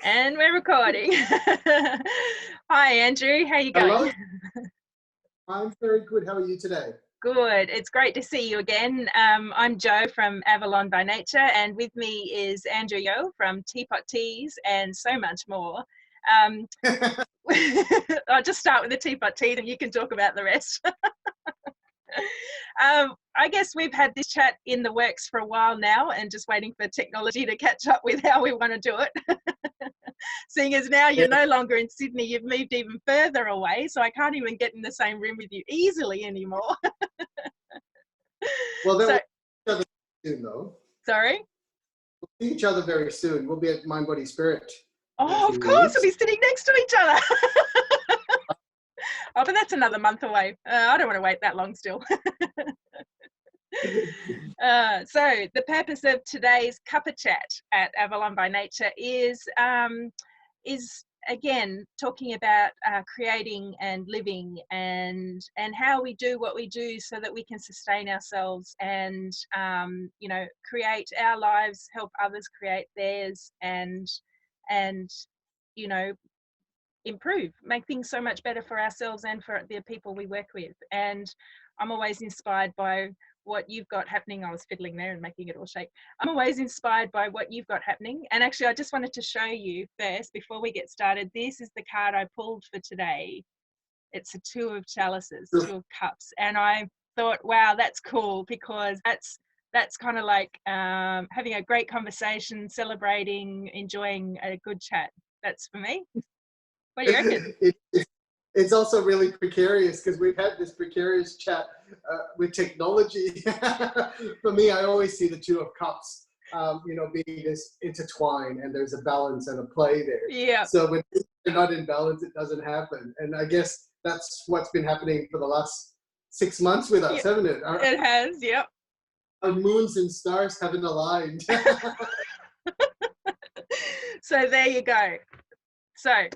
And we're recording. Hi, Andrew. How are you going? Hello. I'm very good. How are you today? Good. It's great to see you again. I'm Jo from Avalon by Nature, and with me is Andrew Yeo from Teapot Teas and so much more. I'll just start with the teapot tea, and you can talk about the rest. I guess we've had this chat in the works for a while now and just waiting for technology to catch up with how we want to do it. Seeing as now you're no longer in Sydney, you've moved even further away, so I can't even get in the same room with you easily anymore. Well, then we'll see each other soon, though. Sorry? We'll see each other very soon. We'll be at Mind, Body, Spirit. Oh, of course, we'll be sitting next to each other. Oh, but that's another month away. I don't want to wait that long still. So the purpose of today's Cuppa Chat at Avalon by Nature is again talking about creating and living and how we do what we do so that we can sustain ourselves and you know, create our lives, help others create theirs, and you know, improve, make things so much better for ourselves and for the people we work with. And I'm always inspired by what you've got happening. I was fiddling there and making it all shake. I'm always inspired by what you've got happening. And actually, I just wanted to show you first, before we get started, this is the card I pulled for today. It's a Two of Chalices, Two of Cups. And I thought, wow, that's cool, because that's kind of like having a great conversation, celebrating, enjoying a good chat. That's for me. What do you reckon? It's also really precarious because we've had this precarious chat with technology. For me, I always see the Two of Cups, you know, being this intertwined, and there's a balance and a play there. Yeah. So when they're not in balance, it doesn't happen. And I guess that's what's been happening for the last 6 months with us, hasn't it? It has, yep. Our moons and stars haven't aligned. So there you go. So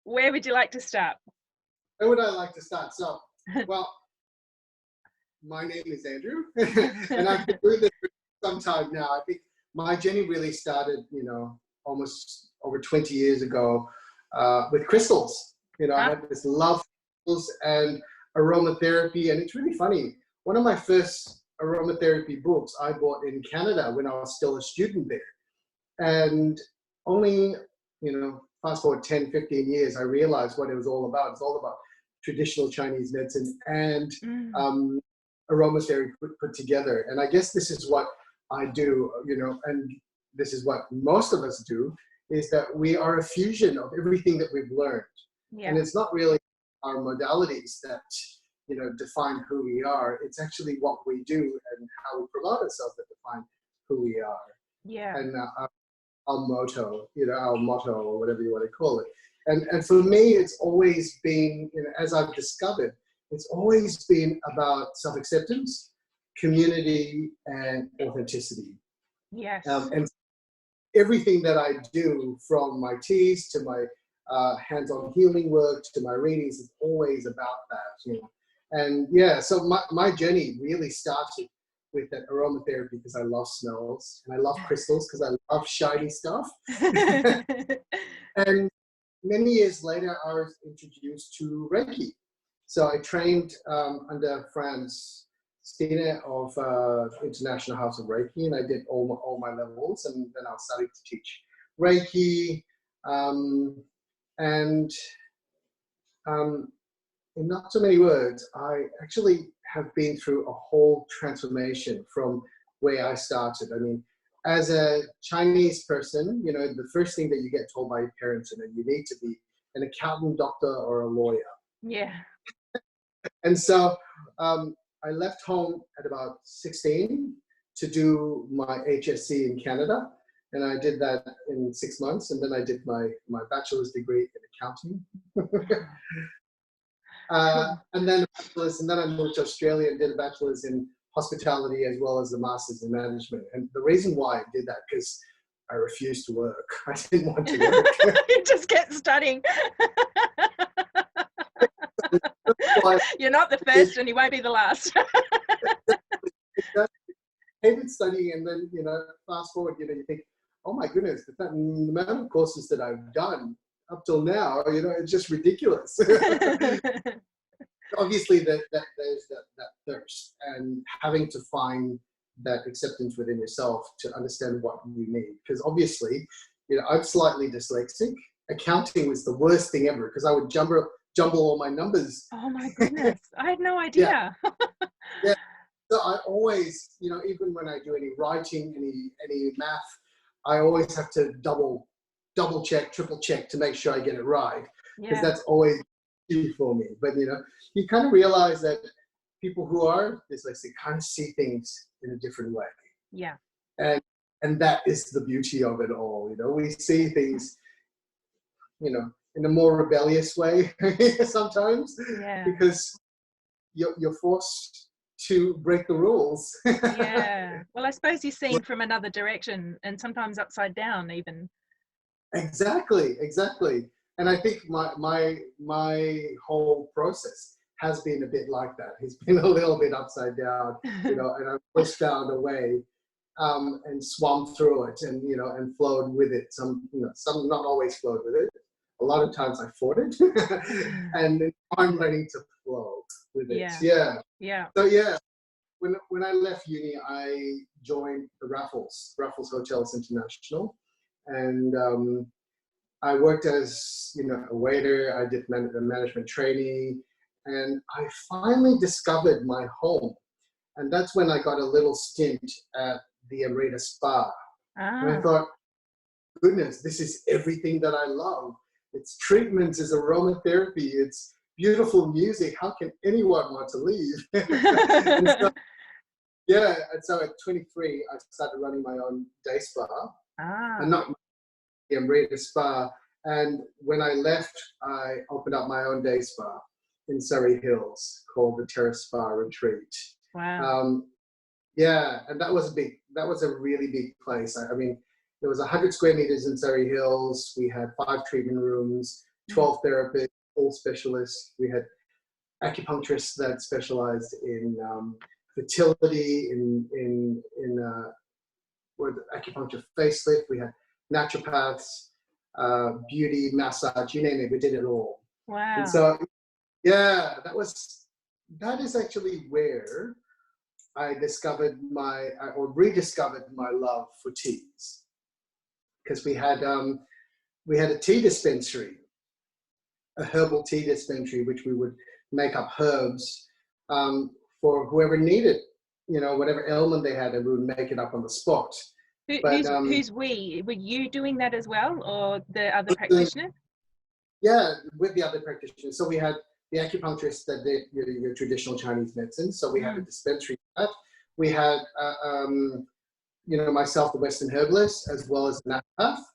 where would you like to start? Where would I like to start? So, well, my name is Andrew, and I've been doing this for some time now. I think my journey really started, you know, almost over 20 years ago with crystals. You know, I had this love for crystals and aromatherapy, and it's really funny. One of my first aromatherapy books I bought in Canada when I was still a student there. And only, you know, fast forward 10, 15 years, I realized what it was all about. It's all about traditional Chinese medicine and aromatherapy put together. And I guess this is what I do, you know, and this is what most of us do, is that we are a fusion of everything that we've learned. Yeah. And it's not really our modalities that, you know, define who we are. It's actually what we do and how we promote ourselves that define who we are. Yeah. And our motto, you know, our motto, or whatever you want to call it. And for me, it's always been, you know, as I've discovered, it's always been about self-acceptance, community, and authenticity. Yes. And everything that I do, from my teas to my hands-on healing work to my readings, is always about that, you know. And yeah, so my journey really started with that aromatherapy because I love smells, and I love crystals because I love shiny stuff. And many years later, I was introduced to Reiki. So I trained under Franz Steiner of International House of Reiki, and I did all my levels, and then I started to teach Reiki. In not so many words, I actually have been through a whole transformation from where I started. I mean, as a Chinese person, you know, the first thing that you get told by your parents is that you need to be an accountant, doctor, or a lawyer. Yeah. And so I left home at about 16 to do my HSC in Canada. And I did that in 6 months. And then I did my bachelor's degree in accounting. And then I moved to Australia and did a bachelor's in hospitality as well as a master's in management. And the reason why I did that, because I refused to work. I didn't want to work. You just kept studying. You're not the first and you won't be the last. hated studying, and then, you know, fast forward, you know, you think, oh my goodness, the amount of courses that I've done up till now, you know, it's just ridiculous. Obviously, there's that thirst, and having to find that acceptance within yourself to understand what you need. Because obviously, you know, I'm slightly dyslexic. Accounting was the worst thing ever, because I would jumble all my numbers. Oh my goodness, I had no Yeah. idea. Yeah. So I always, you know, even when I do any writing, any math, I always have to double check, triple check to make sure I get it right, because that's always key for me. But, you know, you kind of realize that people who are dyslexic kind of see things in a different way. Yeah. And that is the beauty of it all. You know, we see things, you know, in a more rebellious way sometimes, because you're forced to break the rules. Yeah. Well, I suppose you're seeing from another direction, and sometimes upside down even. Exactly. And I think my whole process has been a bit like that. It's been a little bit upside down, you know, and I've always found a way and swum through it, and, you know, and flowed with it. Some, you know, some not always flowed with it. A lot of times I fought it, and I'm learning to flow with it. Yeah. So yeah, when I left uni, I joined the Raffles Hotels International, and I worked as, you know, a waiter. I did management training, and I finally discovered my home. And that's when I got a little stint at the Amrita Spa. And I thought, goodness, this is everything that I love. It's treatments, it's aromatherapy, it's beautiful music. How can anyone want to leave? And so at 23, I started running my own day spa. And not the Amrita Spa. And when I left, I opened up my own day spa in Surrey Hills called the Terrace Spa Retreat. Wow. And that was a really big place. I mean, there was 100 square meters in Surrey Hills. We had 5 treatment rooms, 12 therapists, all specialists. We had acupuncturists that specialized in fertility, in acupuncture facelift. We had naturopaths, beauty, massage, you name it. We did it all. Wow. And so, that is actually where I discovered rediscovered my love for teas, because we had a tea dispensary, a herbal tea dispensary, which we would make up herbs for whoever needed, you know, whatever ailment they had, and we would make it up on the spot. Who's we? Were you doing that as well, or the other practitioner? Yeah, with the other practitioners. So we had the acupuncturist that did your traditional Chinese medicine. So we had a dispensary for that. We had, you know, myself, the Western herbalist, as well as the naturopath,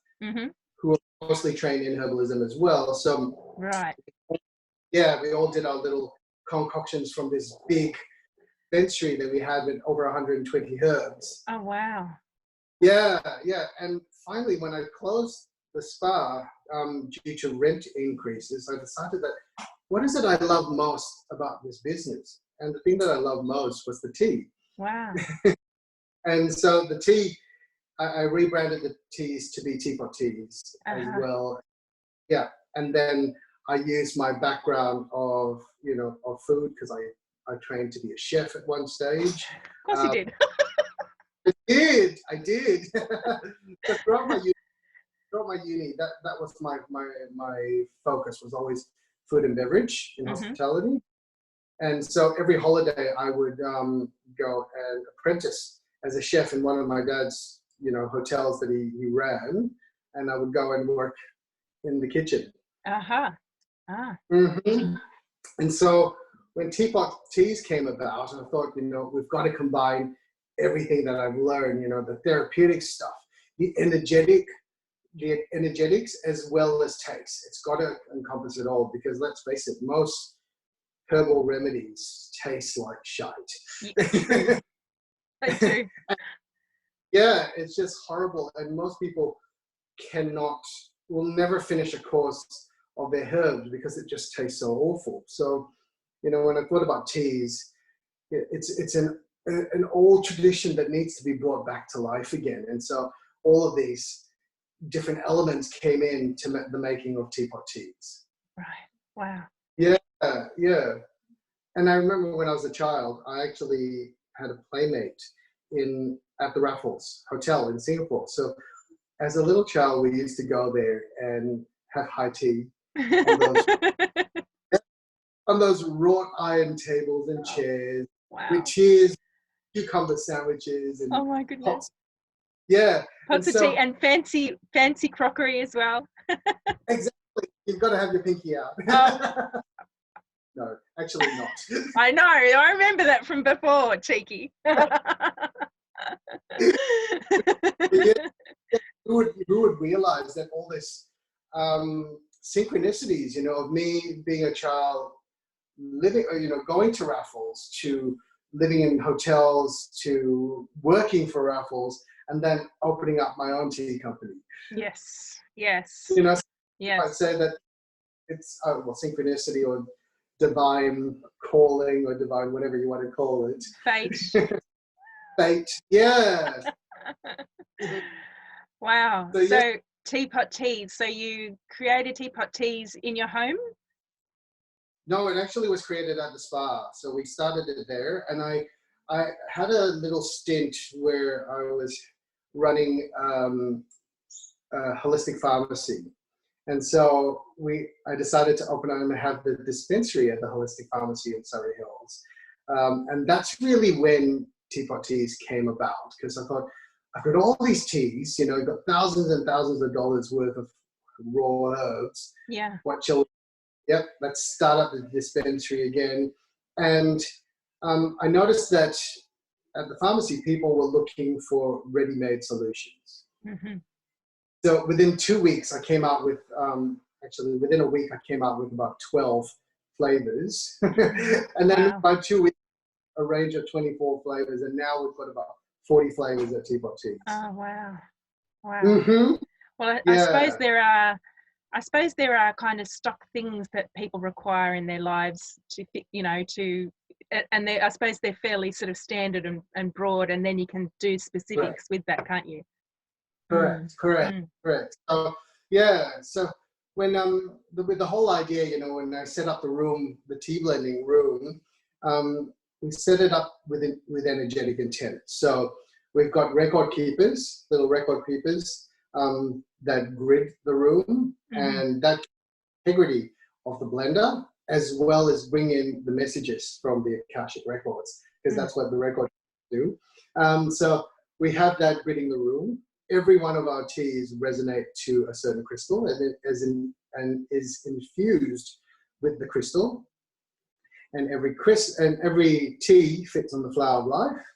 who are mostly trained in herbalism as well. So we all did our little concoctions from this big dispensary that we had with over 120 herbs. Oh wow! Yeah. And finally, when I closed the spa due to rent increases, I decided that what is it I love most about this business? And the thing that I love most was the tea. Wow. And so the tea, I rebranded the teas to be teapot teas as well. Yeah. And then I used my background of food, because I trained to be a chef at one stage. Of course you did. I did. So throughout my uni, that was my focus, was always food and beverage in hospitality. And so every holiday I would go and apprentice as a chef in one of my dad's, you know, hotels that he ran, and I would go and work in the kitchen. And so when teapot teas came about, I thought, you know, we've got to combine everything that I've learned, you know, the therapeutic stuff, the energetics as well as taste. It's got to encompass it all, because let's face it, most herbal remedies taste like shite. That's true. Yeah, it's just horrible. And most people will never finish a course of their herbs because it just tastes so awful. So, you know, when I thought about teas, it's an an old tradition that needs to be brought back to life again. And so all of these different elements came in to the making of teapot teas. Right. Wow. Yeah, yeah. And I remember when I was a child, I actually had a playmate at the Raffles Hotel in Singapore. So as a little child, we used to go there and have high tea on those wrought iron tables and chairs, Wow. with cheers, cucumber sandwiches, and oh my goodness. pots. Yeah. Pots of tea and fancy crockery as well. Exactly. You've got to have your pinky out. Oh. No, actually not. I know. I remember that from before, cheeky. Who would realize that all this synchronicities, of me being a child, living, going to Raffles, to living in hotels, to working for Raffles, and then opening up my own tea company. Yes. Yes. Yes. Yes. I'd say that it's synchronicity or divine calling or divine whatever you want to call it. Fate. Fate. Yeah. Wow. So teapot teas. So you created teapot teas in your home? No, it actually was created at the spa. So we started it there, and I had a little stint where I was running a holistic pharmacy. And so I decided to open up and have the dispensary at the holistic pharmacy in Surrey Hills. And that's really when teapot teas came about, because I thought, I've got all these teas, I've got thousands and thousands of dollars worth of raw herbs. Yeah. Let's start up the dispensary again. And I noticed that at the pharmacy, people were looking for ready-made solutions. Mm-hmm. So within 2 weeks, I came out with, within a week, I came out with about 12 flavors. And then by 2 weeks, a range of 24 flavors. And now we've got about 40 flavors at Teapot Teas. Oh, wow. Wow. Mm-hmm. Well, Yeah. I suppose there are kind of stock things that people require in their lives and I suppose they're fairly sort of standard and broad, and then you can do specifics with that, can't you? Correct. So so when with the whole idea, when I set up the room, the tea blending room, we set it up with energetic intent. So we've got little record keepers that grid the room, and that integrity of the blender, as well as bring in the messages from the Akashic records, because that's what the records do. So we have that gridding the room. Every one of our teas resonate to a certain crystal, and is infused with the crystal. And every tea fits on the flower of life.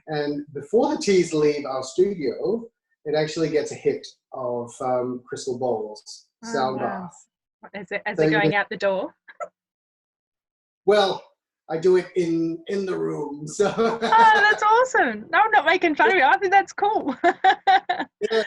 And before the teas leave our studio, it actually gets a hit of crystal bowls, sound bath. Is it going out the door? Well, I do it in the room. So. Oh, that's awesome! No, I'm not making fun of you. I think that's cool. Yeah,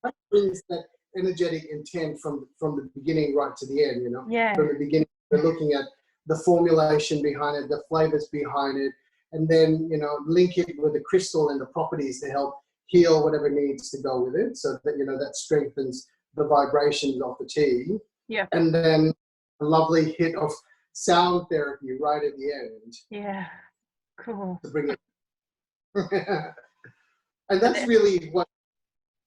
that brings that energetic intent from the beginning right to the end. Yeah. From the beginning, we're looking at the formulation behind it, the flavors behind it, and then link it with the crystal and the properties to help heal whatever needs to go with it, so that that strengthens the vibrations of the tea. Yeah. And then a lovely hit of sound therapy right at the end. Yeah. Cool. To bring it. And that's really what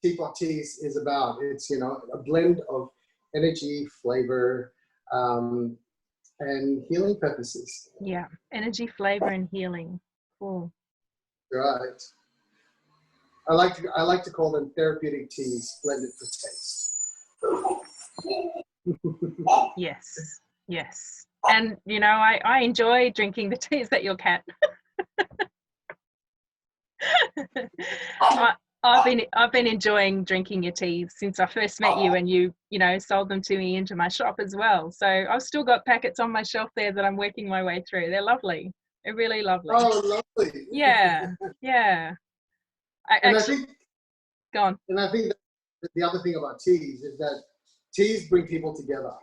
Teapot Teas is about. It's a blend of energy, flavor, and healing purposes. Yeah, energy, flavor, and healing. Cool. Right. I like to call them therapeutic teas blended for taste. Yes. And I enjoy drinking the teas that your cat. I've been enjoying drinking your teas since I first met you, and you sold them to me into my shop as well. So I've still got packets on my shelf there that I'm working my way through. They're lovely. They're really lovely. Oh, lovely. Yeah. I think go on. And I think that the other thing about teas is that teas bring people together.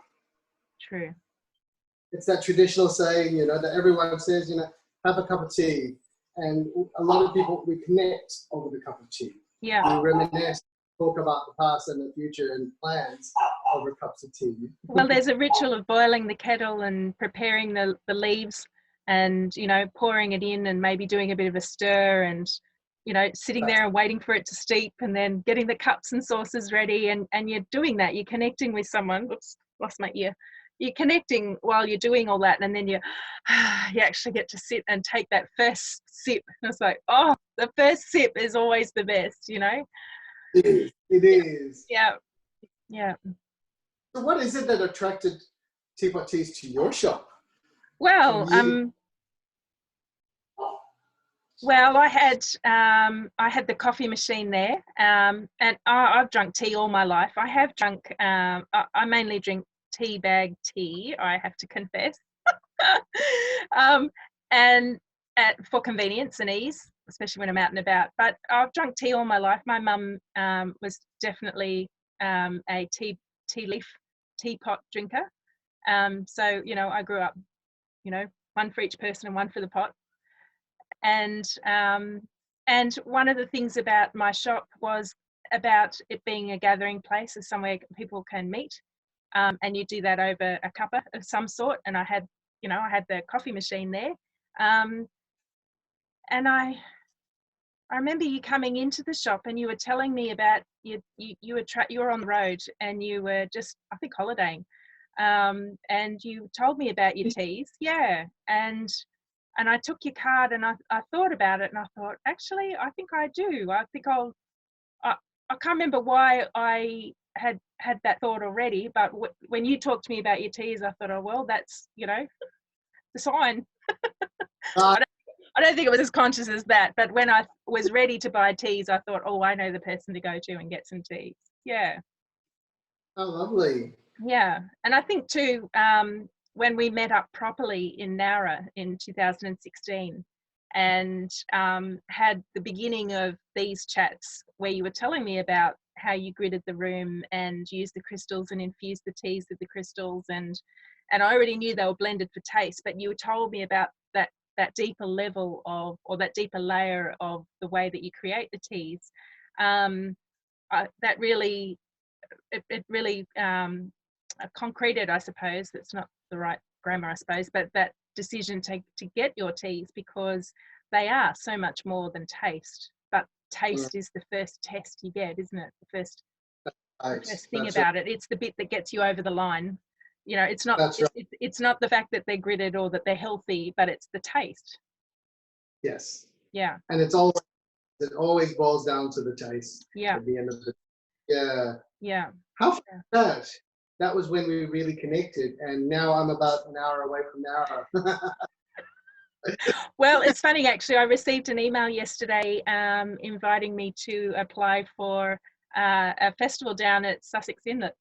True. It's that traditional saying, that everyone says, have a cup of tea, and a lot of people, we connect over the cup of tea. Yeah. We reminisce, talk about the past and the future and plans over cups of tea. Well, there's a ritual of boiling the kettle and preparing the leaves and, you know, pouring it in and maybe doing a bit of a stir and, you know, sitting there and waiting for it to steep and then getting the cups and saucers ready. And you're doing that. You're connecting with someone. Oops, lost my ear. You're connecting while you're doing all that. And then you actually get to sit and take that first sip. And it's like, oh, the first sip is always the best, you know? It is. Yeah. Yeah. So what is it that attracted Teapot Teas to your shop? Well, well, I had the coffee machine there, and I've drunk tea all my life. I have drunk. I mainly drink tea bag tea. I have to confess, and for convenience and ease, especially when I'm out and about. But I've drunk tea all my life. My mum was definitely a teapot drinker. So you know, I grew up, you know, one for each person and one for the pot. And one of the things about my shop was about it being a gathering place, as somewhere people can meet, and you do that over a cuppa of some sort. And I had the coffee machine there, and I remember you coming into the shop and you were telling me about you were on the road and you were just, I think, holidaying, and you told me about your teas, and I took your card and I thought about it and I thought, actually, I think I do. I think I can't remember why I had that thought already, but when you talked to me about your teas, I thought, oh, well, that's, you know, the sign. I don't think it was as conscious as that, but when I was ready to buy teas, I thought, oh, I know the person to go to and get some teas. Yeah. Oh, lovely. Yeah. And I think too, when we met up properly in Nowra in 2016 and had the beginning of these chats where you were telling me about how you gridded the room and used the crystals and infused the teas with the crystals, and I already knew they were blended for taste, but you told me about that deeper level of, or that deeper layer of the way that you create the teas. That really, it really concreted, I suppose, that's not the right grammar, I suppose, but that decision to get your teas, because they are so much more than taste. But taste is the first test you get, isn't it? The first thing about it. It's the bit that gets you over the line. You know, it's not it's not the fact that they're gridded or that they're healthy, but it's the taste. Yes. Yeah. And it always boils down to the taste. Yeah. At the end of the yeah. Yeah. How fun that was when we really connected, and now I'm about an hour away from Nowra. Well, it's funny, actually. I received an email yesterday inviting me to apply for a festival down at Sussex Inlet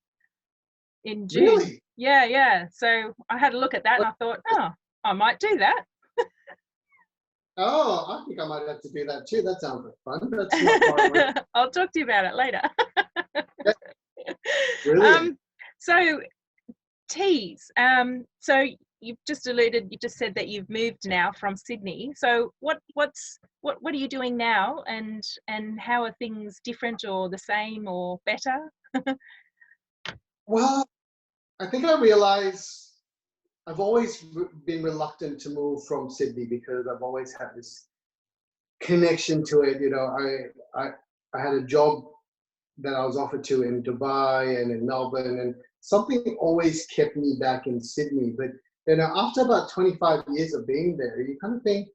in June. Really? Yeah. So I had a look at that and I thought, oh, I might do that. Oh, I think I might have to do that too. That sounds like fun. That's not far away. I'll talk to you about it later. Brilliant. So teas. So you just said that you've moved now from Sydney. So what are you doing now, and how are things different or the same or better? Well, I think I realized I've always been reluctant to move from Sydney because I've always had this connection to it. You know, I had a job that I was offered to in Dubai and in Melbourne, and something always kept me back in Sydney. But you know, after about 25 years of being there, you kind of think,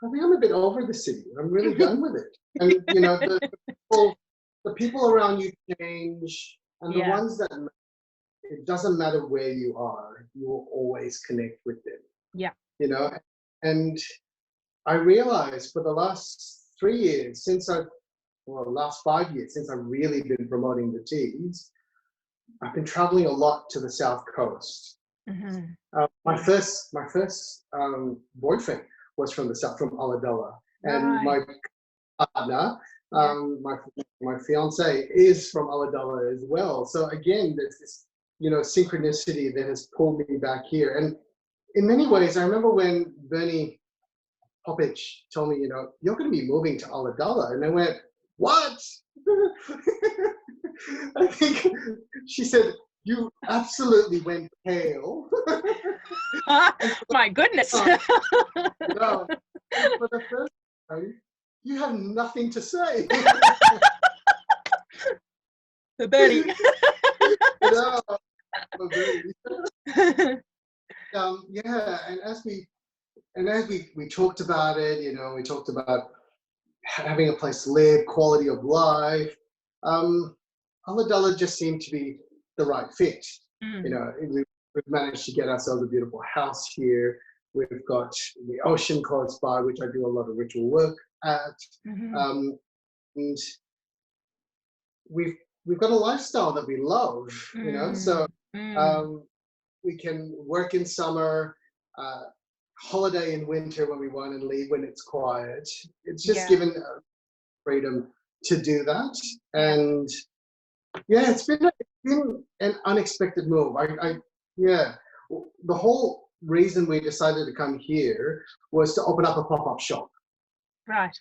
I think I'm a bit over the city. I'm really done with it. And you know, the people around you change, and the ones that, it doesn't matter where you are, you will always connect with them. Yeah. You know, and I realized for the last 3 years, last 5 years, since I've really been promoting the teas, I've been traveling a lot to the South Coast. Mm-hmm. My first boyfriend was from the South, from Ulladulla, and my partner, my fiance, is from Ulladulla as well. So again, there's this, you know, synchronicity that has pulled me back here, and in many ways, I remember when Bernie Poppich told me, you're going to be moving to Ulladulla. And I went, what? I think she said, you absolutely went pale. My goodness. No, for the first time, you have nothing to say. The Bernie. No, yeah, and as we talked about it, we talked about having a place to live, quality of life. Ulladulla just seemed to be the right fit. We've managed to get ourselves a beautiful house here. We've got the ocean close by, which I do a lot of ritual work at. And we've got a lifestyle that we love, so we can work in summer, holiday in winter when we want, and leave when it's quiet. It's just given freedom to do that. And yeah, it's been an unexpected move. The whole reason we decided to come here was to open up a pop-up shop. Right.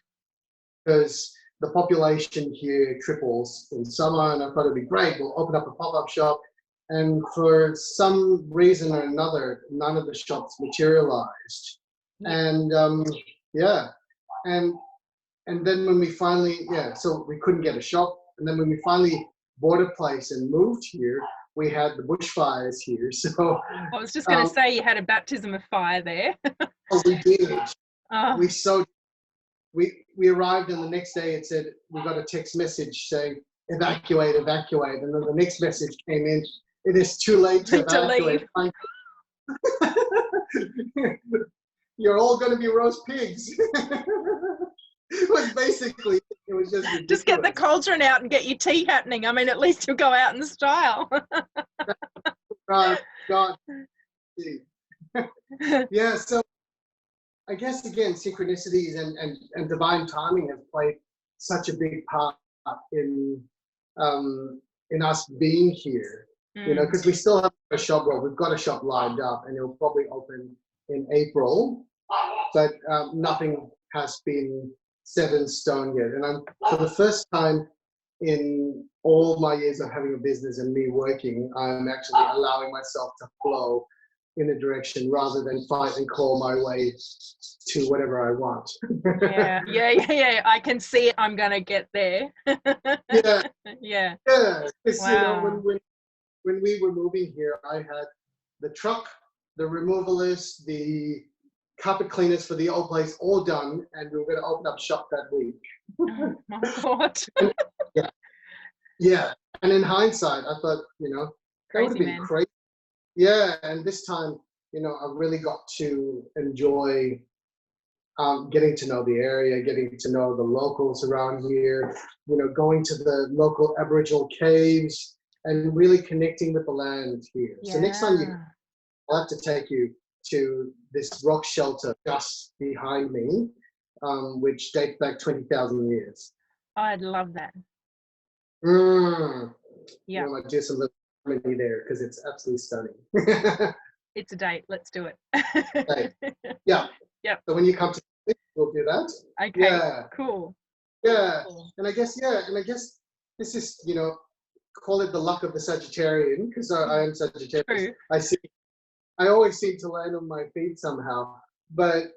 Because the population here triples in summer, and I thought it'd be great. We'll open up a pop-up shop. And for some reason or another, none of the shops materialized. And and then when we finally, so we couldn't get a shop. And then when we finally bought a place and moved here, we had the bushfires here. So I was just going to say you had a baptism of fire there. Oh, we did. We arrived, and the next day it said we got a text message saying evacuate. And then the next message came in, it is too late to evacuate. You're all going to be roast pigs. It was basically, it was just ridiculous. Just get the cauldron out and get your tea happening. I mean, at least you'll go out in style. Right, God. Yeah, so I guess again, synchronicities and divine timing have played such a big part in us being here. Because we still have a shop. Well, we've got a shop lined up, and it'll probably open in April, but nothing has been set in stone yet. And I'm, for the first time in all my years of having a business and me working, I'm actually allowing myself to flow in a direction rather than fight and claw my way to whatever I want. Yeah. I can see it. I'm going to get there. Yeah. Because, wow. When we were moving here, I had the truck, the removalists, the carpet cleaners for the old place all done, and we were going to open up shop that week. Oh my God. Yeah. And in hindsight, I thought, that would have been crazy. Yeah. And this time, I really got to enjoy getting to know the area, getting to know the locals around here, going to the local Aboriginal caves and really connecting with the land here. Yeah. So next time I'll have to take you to this rock shelter just behind me, which dates back 20,000 years. I'd love that. Yeah. I might do some little comedy there because it's absolutely stunning. It's a date. Let's do it. Okay. Yeah. Yep. So when you come to we'll do that. Okay. Yeah. Cool. Yeah. Cool. And I guess this is, call it the luck of the Sagittarian, because I am Sagittarius. True. I always seem to land on my feet somehow. But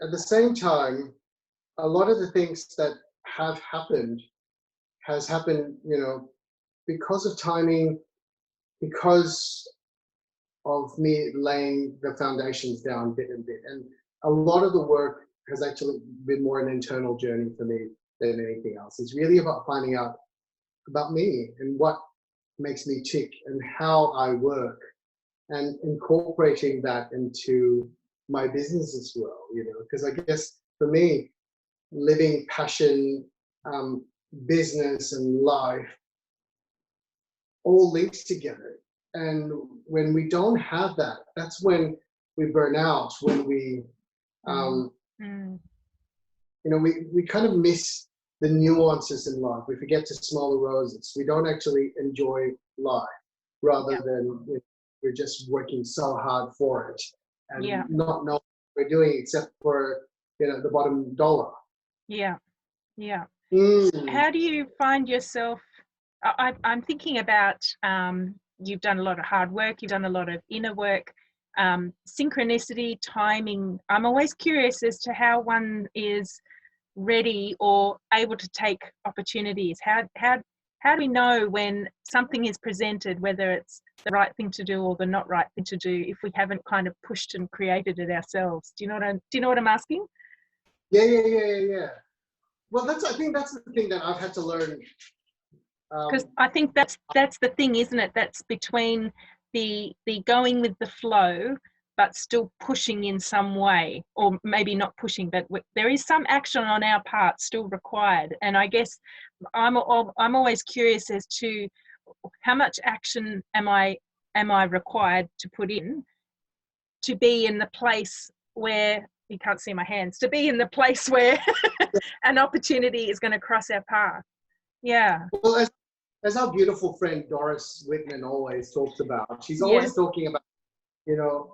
at the same time, a lot of the things that have happened has happened, because of timing, because of me laying the foundations down bit and bit. And a lot of the work has actually been more an internal journey for me than anything else. It's really about finding out about me and what makes me tick and how I work, and incorporating that into my business as well, because I guess for me, living passion, business and life all links together. And when we don't have that, that's when we burn out, when we, we kind of miss the nuances in life. We forget to smell the roses. We don't actually enjoy life, rather than we're just working so hard for it. Yeah. not know what we're doing except for, the bottom dollar. Yeah. Yeah. Mm. How do you find yourself? I'm thinking about, you've done a lot of hard work, you've done a lot of inner work, synchronicity, timing. I'm always curious as to how one is ready or able to take opportunities. How do we know when something is presented, whether it's the right thing to do or the not right thing to do, if we haven't kind of pushed and created it ourselves? Do you know what I'm asking? Yeah. Well, I think that's the thing that I've had to learn. Because I think that's the thing, isn't it? That's between the going with the flow, but still pushing in some way, or maybe not pushing, but there is some action on our part still required. And I guess I'm always curious as to how much action am I required to put in to be in the place where, you can't see my hands, to be in the place where an opportunity is going to cross our path. Yeah. Well, as our beautiful friend Doris Whitman always talks about, she's always Yes. talking about,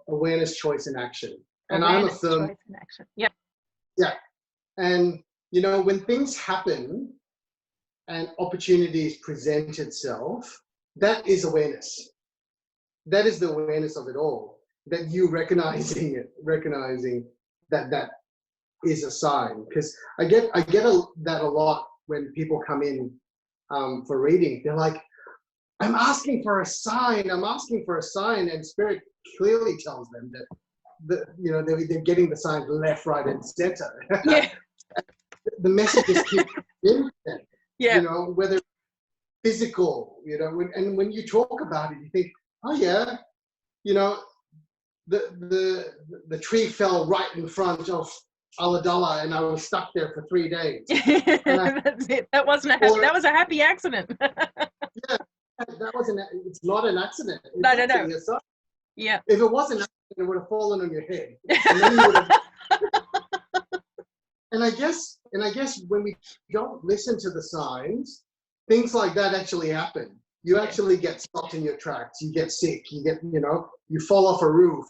awareness, choice, and action. And Awareness, I'm a firm, choice, and action. Yep. yeah. And when things happen and opportunities present itself, that is awareness. That is the awareness of it all. That you recognizing that is a sign. Because I get that a lot when people come in for reading. They're like, I'm asking for a sign, and Spirit clearly tells them that they're getting the signs left, right, and center. Yeah. The messages keep in them. Yeah. Whether physical, and when you talk about it, you think, oh yeah, the tree fell right in front of Ulladulla, and I was stuck there for 3 days. That's it. That was a happy accident. Yeah, it's not an accident. It's No. actually a sign. Yeah. If it was an accident, it would have fallen on your head. And then you would have... And I guess when we don't listen to the signs, things like that actually happen. You actually get stopped in your tracks. You get sick. You get, you fall off a roof.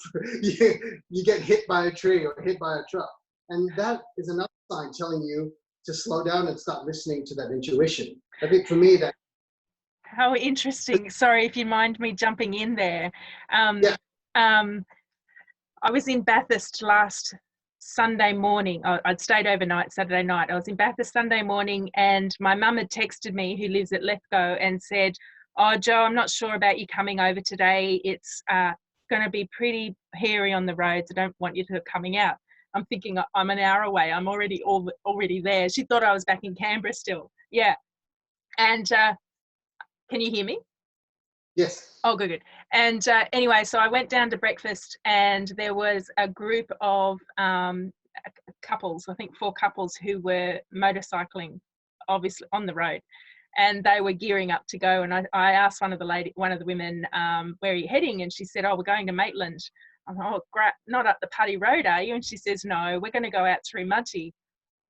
you get hit by a tree or hit by a truck. And that is another sign telling you to slow down and start listening to that intuition. I think for me that... How interesting. Sorry if you mind me jumping in there. Yeah. I was in Bathurst last Sunday morning. I'd stayed overnight Saturday night. I was in Bathurst Sunday morning, and my mum had texted me, who lives at Lithgow, and said, oh, Jo, I'm not sure about you coming over today. It's going to be pretty hairy on the roads. I don't want you to coming out. I'm thinking, I'm an hour away. I'm already there. She thought I was back in Canberra still. Yeah. And can you hear me? Yes. Oh, good. And anyway, so I went down to breakfast, and there was a group of couples, I think 4 couples, who were motorcycling, obviously on the road, and they were gearing up to go. And I asked one of the women, where are you heading? And she said, oh, we're going to Maitland. I'm like, oh, great, not up the Putty Road, are you? And she says, no, we're going to go out through Mudgee.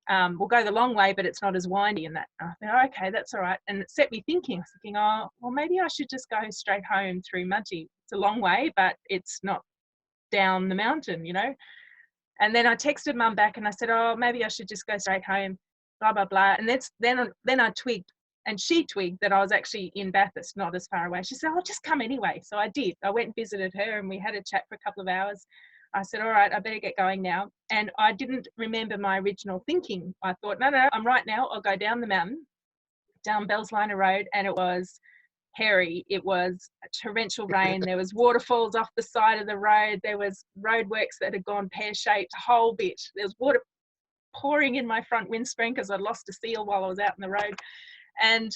We'll go the long way, but it's not as windy and that. I thought, okay, that's all right. And it set me thinking. I was thinking, oh, well, maybe I should just go straight home through Mudgee. It's a long way, but it's not down the mountain, And then I texted Mum back and I said, oh, maybe I should just go straight home, blah, blah, blah. And then I twigged, and she twigged that I was actually in Bathurst, not as far away. She said, oh, just come anyway. So I did. I went and visited her, and we had a chat for a couple of hours. I said, all right, I better get going now. And I didn't remember my original thinking. I thought, no, I'm right now. I'll go down the mountain, down Bellsliner Road, and it was hairy. It was torrential rain. There was waterfalls off the side of the road. There was roadworks that had gone pear-shaped, a whole bit. There was water pouring in my front windscreen because I'd lost a seal while I was out on the road. And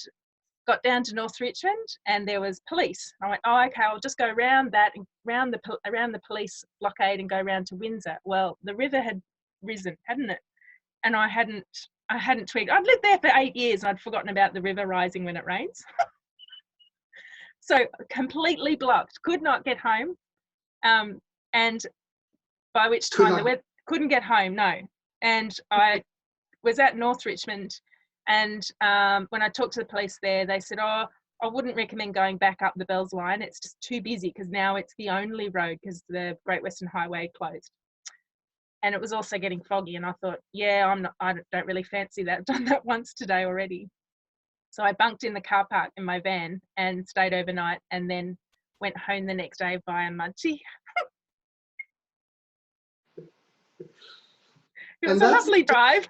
got down to North Richmond, and there was police. I went, oh, okay, I'll just go around that, around the police blockade, and go round to Windsor. Well, the river had risen, hadn't it? And I hadn't twigged. I'd lived there for 8 years, and I'd forgotten about the river rising when it rains. So completely blocked, could not get home. And by which time couldn't get home, no. And I was at North Richmond, and when I talked to the police there, they said, oh, I wouldn't recommend going back up the Bells line. It's just too busy because now it's the only road because the Great Western Highway closed. And it was also getting foggy, and I thought, yeah, I don't really fancy that. I've done that once today already. So I bunked in the car park in my van and stayed overnight, and then went home the next day via Mudgee. It was a lovely drive.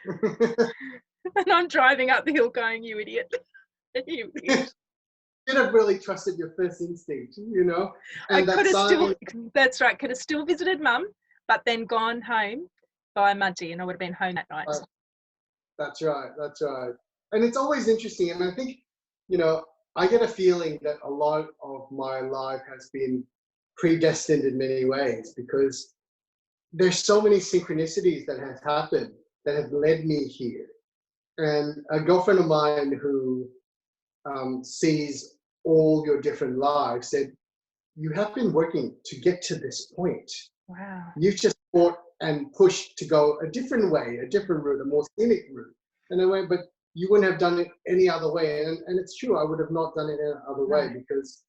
And I'm driving up the hill going, you idiot. You idiot. You should have really trusted your first instinct, you know. And I could have still, that's right, could have still visited Mum, but then gone home via Mudgee, and I would have been home that night. That's right, that's right. And it's always interesting, and I think, you know, I get a feeling that a lot of my life has been predestined in many ways, because there's so many synchronicities that have happened that have led me here. And a girlfriend of mine who sees all your different lives said, you have been working to get to this point. Wow. You've just fought and pushed to go a different way, a different route, a more scenic route. And I went, but you wouldn't have done it any other way. And it's true, I would have not done it any other way, because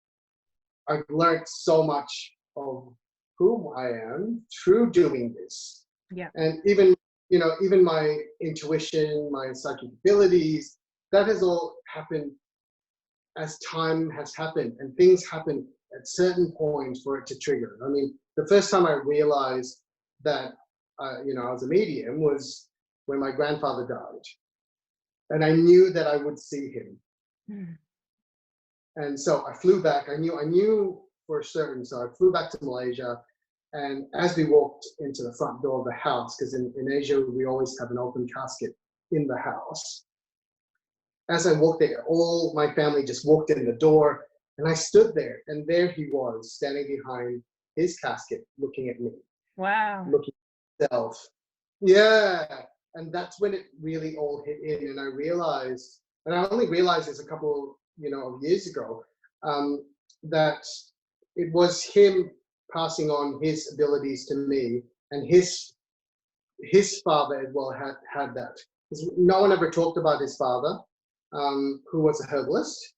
I've learned so much of who I am through doing this. Yeah. And even, you know, even my intuition, my psychic abilities, that has all happened as time has happened, and things happen at certain points for it to trigger. I mean, the first time I realized that, you know, I was a medium was when my grandfather died. And I knew that I would see him. Mm. And so I flew back. I knew for certain. So I flew back to Malaysia. And as we walked into the front door of the house, because in Asia, we always have an open casket in the house. As I walked there, all my family just walked in the door, and I stood there, and there he was standing behind his casket, looking at me. Wow. Looking at himself. Yeah. And that's when it really all hit in. And I realized, and I only realized this a couple, you know, of years ago, that it was him passing on his abilities to me, and his father as well had that. No one ever talked about his father, who was a herbalist,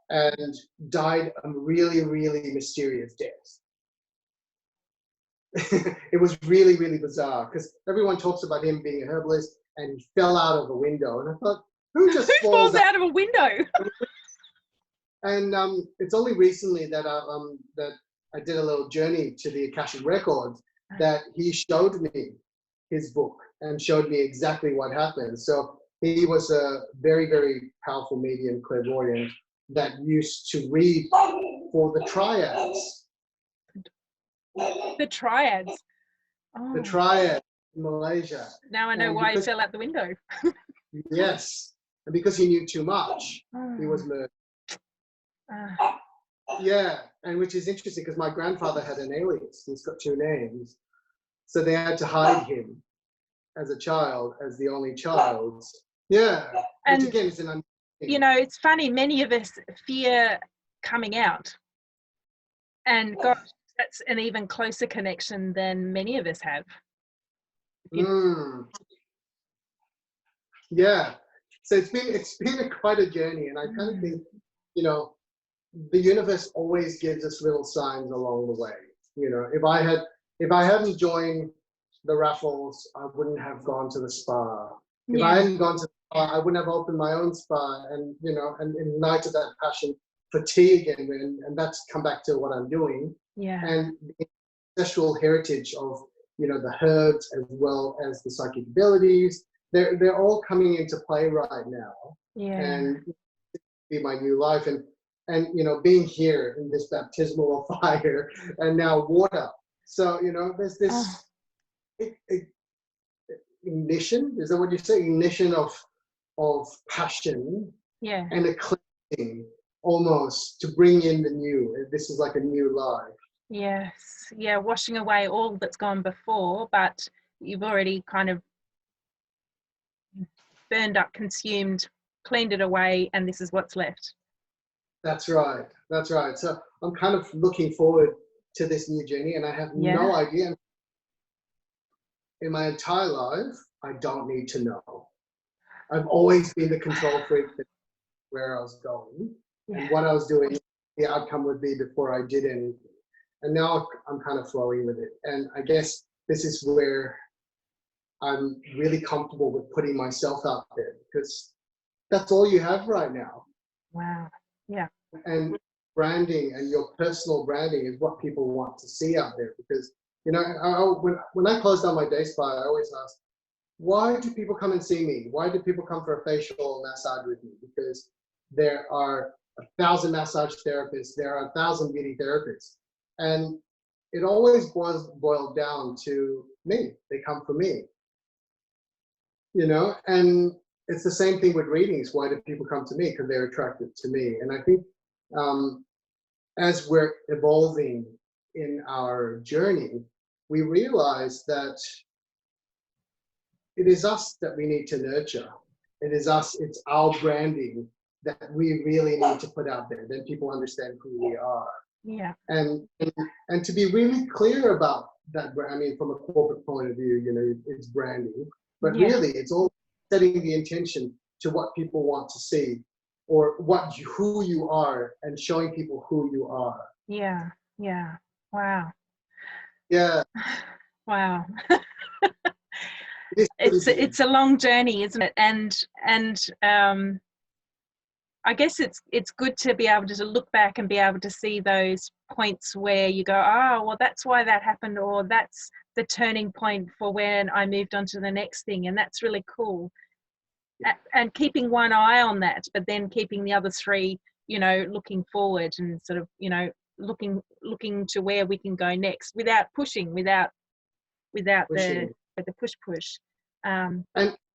and died a really, really mysterious death. It was really, really bizarre, because everyone talks about him being a herbalist, and he fell out of a window. And I thought, who falls out of a window? And it's only recently that I did a little journey to the Akashic Records, that he showed me his book and showed me exactly what happened. So he was a very, very powerful medium, clairvoyant, that used to read for the triads. The triads. Oh. The triad in Malaysia. Now I know why he fell out the window. Yes, and because he knew too much, he was murdered. Yeah, and which is interesting, because my grandfather had an alias. He's got two names, so they had to hide him as a child, as the only child. Yeah, and which again is an you know, it's funny. Many of us fear coming out, and gosh, that's an even closer connection than many of us have. Yeah, so it's been quite a journey, and I kind of think, you know, the universe always gives us little signs along the way. You know, if I hadn't joined the raffles, I wouldn't have gone to the spa. If I hadn't gone to the spa, I wouldn't have opened my own spa, and you know, and ignited that passion for tea again, and that's come back to what I'm doing. Yeah. And the ancestral heritage of, you know, the herbs as well as the psychic abilities, they're all coming into play right now. Yeah. And be my new life, and you know, being here in this baptismal of fire, and now water. So, you know, there's this ignition, is that what you say? Ignition of passion. Yeah. And a cleansing, almost, to bring in the new. This is like a new life. Yes. Yeah, washing away all that's gone before, but you've already kind of burned up, consumed, cleaned it away, and this is what's left. That's right. That's right. So I'm kind of looking forward to this new journey, and I have no idea. In my entire life, I don't need to know. I've always been the control freak where I was going and what I was doing, the outcome would be before I did anything. And now I'm kind of flowing with it. And I guess this is where I'm really comfortable with putting myself out there, because that's all you have right now. Wow. Yeah. And branding and your personal branding is what people want to see out there. Because, you know, when I close down my day spa, I always ask, why do people come and see me? Why do people come for a facial massage with me? Because there are 1,000 massage therapists, there are 1,000 beauty therapists. And it always boils down to me. They come for me. You know, and it's the same thing with readings. Why do people come to me? Because they're attracted to me. And I think as we're evolving in our journey, we realize that it is us that we need to nurture. It is us, it's our branding that we really need to put out there. Then people understand who we are. Yeah. And to be really clear about that, I mean, from a corporate point of view, you know, it's branding, but really it's all setting the intention to what people want to see, or who you are, and showing people who you are. Yeah. Yeah. Wow. Yeah. Wow. It's a long journey, isn't it? And I guess it's good to be able to look back and be able to see those points where you go, oh, well, that's why that happened, or that's the turning point for when I moved on to the next thing, and that's really cool. And keeping one eye on that, but then keeping the other three, you know, looking forward and sort of, you know, looking to where we can go next without pushing, without the push.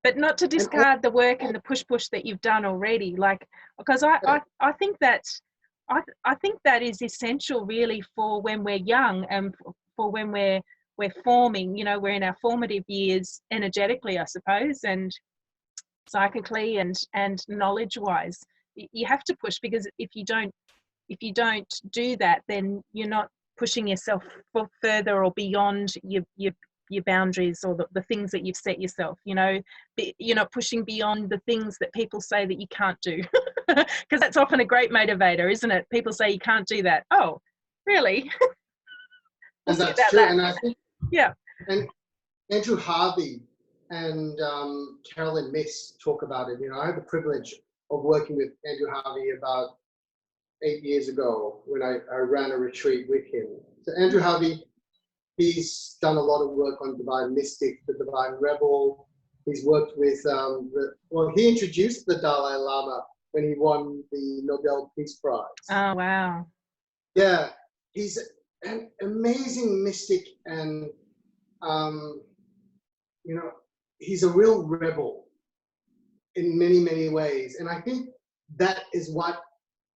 But not to discard the work and the push that you've done already, like, because I think that is essential really for when we're young and for when we're forming, you know, we're in our formative years energetically, I suppose, and psychically and knowledge wise. You have to push, because if you don't do that, then you're not pushing yourself further or beyond your boundaries, or the things that you've set yourself. You know, you're not pushing beyond the things that people say that you can't do, because that's often a great motivator, isn't it? People say you can't do that. Oh, really? And that's true. And I think, yeah. And Andrew Harvey and Carolyn Miss talk about it. You know, I had the privilege of working with Andrew Harvey about 8 years ago when I ran a retreat with him. So Andrew Harvey, he's done a lot of work on Divine Mystic, the Divine Rebel. He's worked with, he introduced the Dalai Lama when he won the Nobel Peace Prize. Oh, wow. Yeah, he's an amazing mystic, and, you know, he's a real rebel in many, many ways. And I think that is what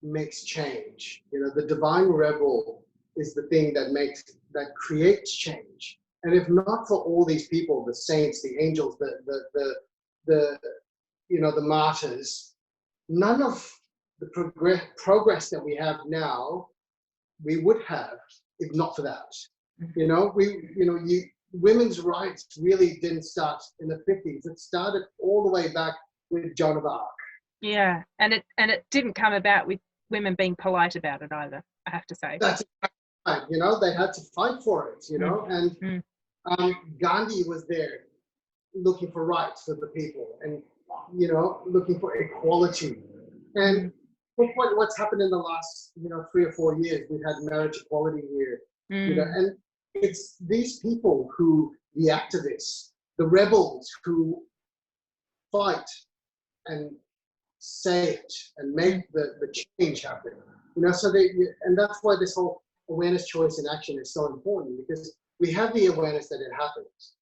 makes change. You know, the divine rebel is the thing that creates change. And if not for all these people, the saints, the angels, the you know, the martyrs, none of the progress that we have now, we would have if not for that. You know, women's rights really didn't start in the 50s. It started all the way back with Joan of Arc. Yeah, and it didn't come about with women being polite about it either, I have to say. That's right. You know, they had to fight for it, you know, and Gandhi was there looking for rights for the people and, you know, looking for equality. And what's happened in the last, you know, 3 or 4 years, we've had marriage equality here, you know, and it's these people who, the activists, the rebels who fight and say it and make the change happen, you know. So and that's why this whole awareness, choice, and action is so important, because we have the awareness that it happens,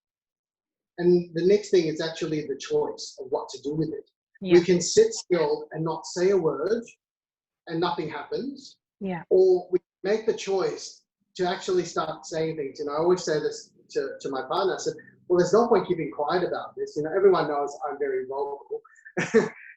and the next thing is actually the choice of what to do with it. We can sit still and not say a word and nothing happens, or we make the choice to actually start saying things. And I always say this to my partner. I said, well, there's no point keeping quiet about this. You know, everyone knows I'm very vocal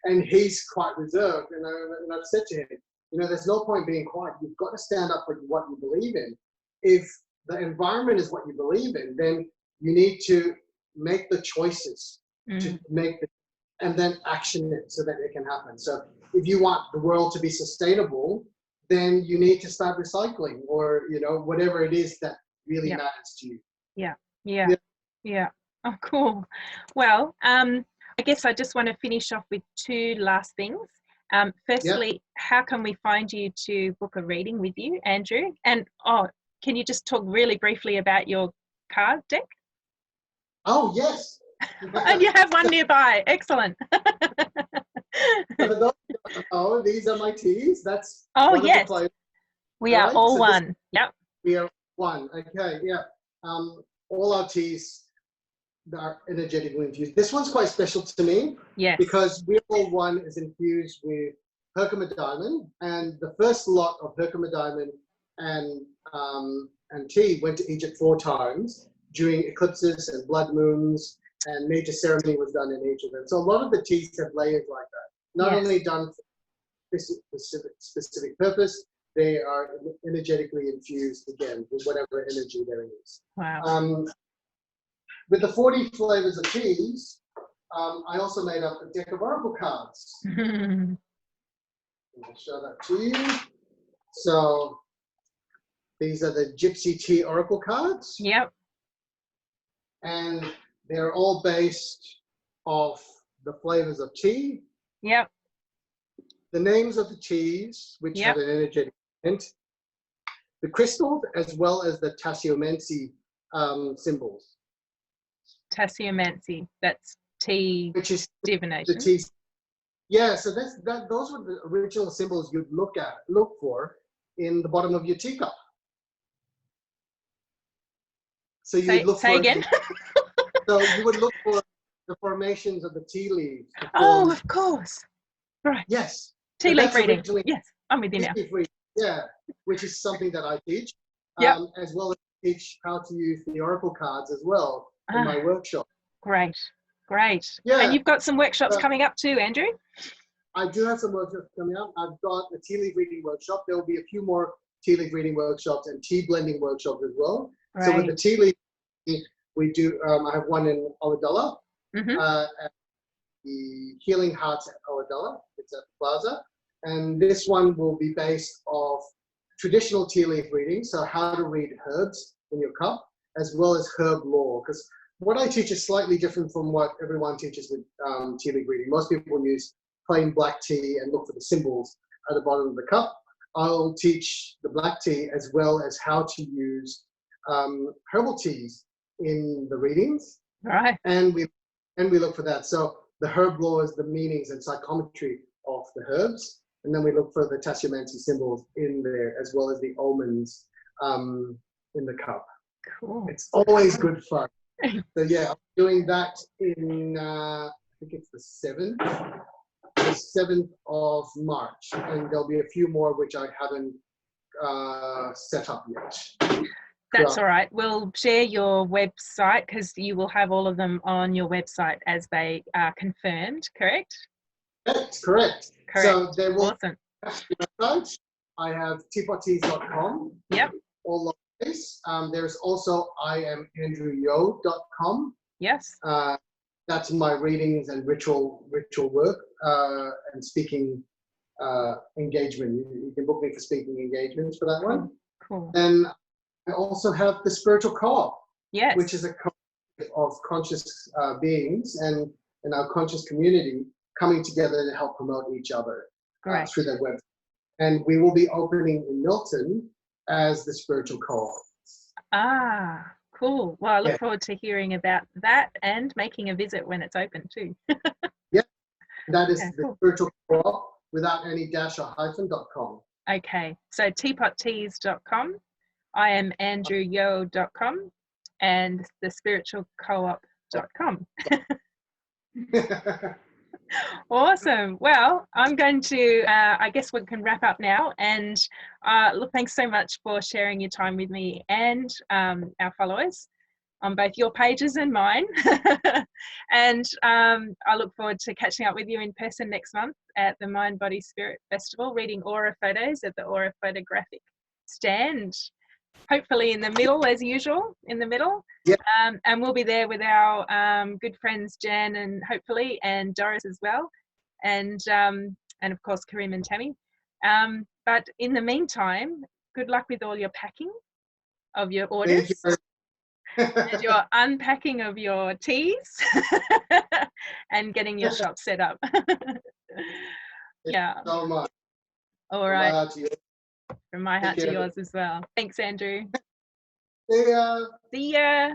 and he's quite reserved. And I've said to him, you know, there's no point being quiet. You've got to stand up for what you believe in. If the environment is what you believe in, then you need to make the choices to make the, and then action it so that it can happen. So if you want the world to be sustainable, then you need to start recycling, or whatever it is that really Yeah. matters to you. Yeah. Oh, cool. Well, I guess I just want to finish off with two last things. Firstly, how can we find you to book a reading with you, Andrew? And can you just talk really briefly about your card deck? Oh, yes. And you have one nearby. Excellent. For those who don't know, these are my teas. That's yes. Of the we are all one. Yep. We are one. Okay. Yeah. All our teas are energetically infused. This one's quite special to me. Yes. Because We All One is infused with Herkimer diamond, and the first lot of Herkimer diamond and tea went to Egypt 4 times during eclipses and blood moons, and major ceremony was done in each of them. So a lot of the teas have layers like that. Not only done for specific purpose, they are energetically infused again with whatever energy there is. Wow. With the 40 flavors of teas, I also made up a deck of oracle cards. I'll show that to you. So these are the Gypsy Tea oracle cards. Yep. And they're all based off the flavors of tea. Yep. The names of the teas, which have an energetic hint. The crystals, as well as the tasseomancy symbols. Tasseomancy, that's tea, which is divination. The tea. Yeah, so those were the original symbols you'd look for in the bottom of your teacup. So you look say for again. So you would look for the formations of the tea leaves. Oh, of course. Right. Yes. Tea leaf reading. Yes, I'm with you now. Yeah, which is something that I teach, as well as teach how to use the oracle cards as well in my workshop. Great. Yeah. And you've got some workshops coming up too, Andrew? I do have some workshops coming up. I've got a tea leaf reading workshop. There will be a few more tea leaf reading workshops and tea blending workshops as well. Right. So with the tea leaf, we do, I have one in Ulladulla, at the Healing Hearts at Ulladulla. It's at the Plaza. And this one will be based off traditional tea leaf reading, so how to read herbs in your cup, as well as herb lore. Because what I teach is slightly different from what everyone teaches with tea leaf reading. Most people use plain black tea and look for the symbols at the bottom of the cup. I'll teach the black tea as well as how to use herbal teas in the readings. Right. And we look for that. So the herb lore is the meanings and psychometry of the herbs. And then we look for the tasseomancy symbols in there, as well as the omens in the cup. Cool. It's always good fun. So yeah, I'm doing that in, I think it's the 7th of March. And there'll be a few more which I haven't set up yet. That's all right. We'll share your website because you will have all of them on your website as they are confirmed, correct? That's correct. So they will website. I have teapotteas.com. Yep. All lowercase. There's also IamAndrewYeo.com. Yes. That's my readings and ritual work and speaking engagement. You can book me for speaking engagements for that one. Cool. And I also have the Spiritual Co-op. Yes. Which is a collective of conscious beings and our conscious community coming together to help promote each other through their website. And we will be opening in Milton as the Spiritual Co-op. Ah, cool. Well, I look forward to hearing about that and making a visit when it's open too. Yeah, that is the Spiritual Co-op without any dash or hyphen.com. Okay, so teapotteas.com, IamAndrewYeo.com, and thespiritualcoop.com. Awesome. Well, I'm going to, I guess we can wrap up now. And look, thanks so much for sharing your time with me and our followers on both your pages and mine. And I look forward to catching up with you in person next month at the Mind, Body, Spirit Festival, reading aura photos at the Aura Photographic stand. hopefully in the middle, as usual, in the middle. Yeah. And we'll be there with our good friends Jen and hopefully and Doris as well, and of course Karim and Tammy. But in the meantime, good luck with all your packing of your orders. Thank you. And your unpacking of your teas and getting your shop set up. Yeah. So much. All right. From my heart to yours. From my heart to yours as well. Thanks, Andrew. See ya. See ya.